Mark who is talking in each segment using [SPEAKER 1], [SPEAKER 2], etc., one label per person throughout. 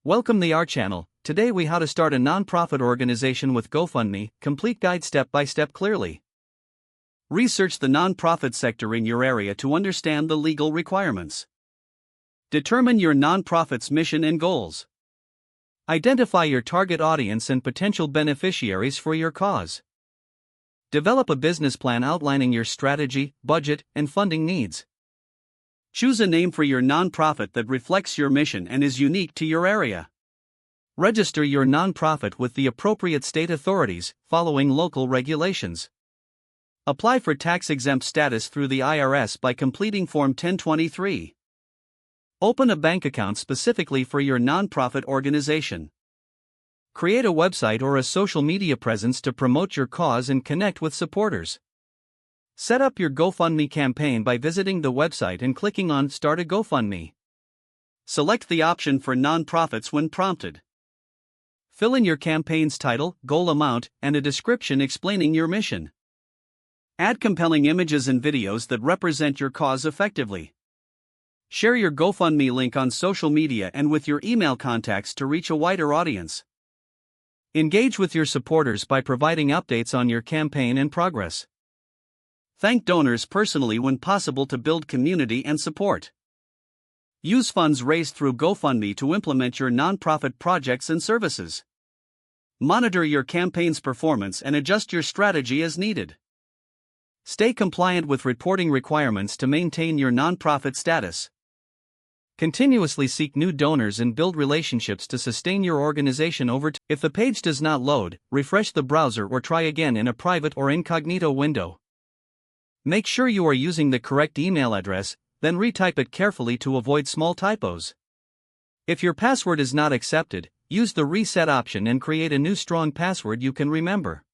[SPEAKER 1] Welcome to our channel. Today we how to start a non-profit organization with GoFundMe, complete guide step by step clearly. Research the non-profit sector in your area to understand the legal requirements. Determine your non-profit's mission and goals. Identify your target audience and potential beneficiaries for your cause. Develop a business plan outlining your strategy, budget, and funding needs. Choose a name for your nonprofit that reflects your mission and is unique to your area. Register your nonprofit with the appropriate state authorities, following local regulations. Apply for tax-exempt status through the IRS by completing Form 1023. Open a bank account specifically for your nonprofit organization. Create a website or a social media presence to promote your cause and connect with supporters. Set up your GoFundMe campaign by visiting the website and clicking on Start a GoFundMe. Select the option for nonprofits when prompted. Fill in your campaign's title, goal amount, and a description explaining your mission. Add compelling images and videos that represent your cause effectively. Share your GoFundMe link on social media and with your email contacts to reach a wider audience. Engage with your supporters by providing updates on your campaign and progress. Thank donors personally when possible to build community and support. Use funds raised through GoFundMe to implement your nonprofit projects and services. Monitor your campaign's performance and adjust your strategy as needed. Stay compliant with reporting requirements to maintain your nonprofit status. Continuously seek new donors and build relationships to sustain your organization over time. If the page does not load, refresh the browser or try again in a private or incognito window. Make sure you are using the correct email address, then retype it carefully to avoid small typos. If your password is not accepted, use the reset option and create a new strong password you can remember.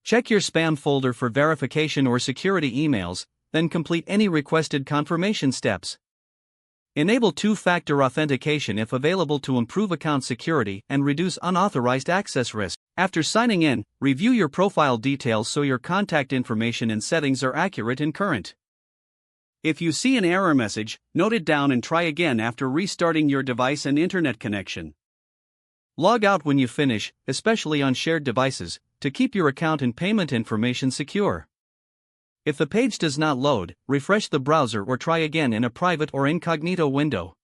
[SPEAKER 1] Check your spam folder for verification or security emails, then complete any requested confirmation steps. Enable two-factor authentication if available to improve account security and reduce unauthorized access risk. After signing in, review your profile details so your contact information and settings are accurate and current. If you see an error message, note it down and try again after restarting your device and internet connection. Log out when you finish, especially on shared devices, to keep your account and payment information secure. If the page does not load, refresh the browser or try again in a private or incognito window.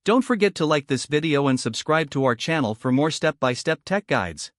[SPEAKER 1] Don't forget to like this video and subscribe to our channel for more step-by-step tech guides.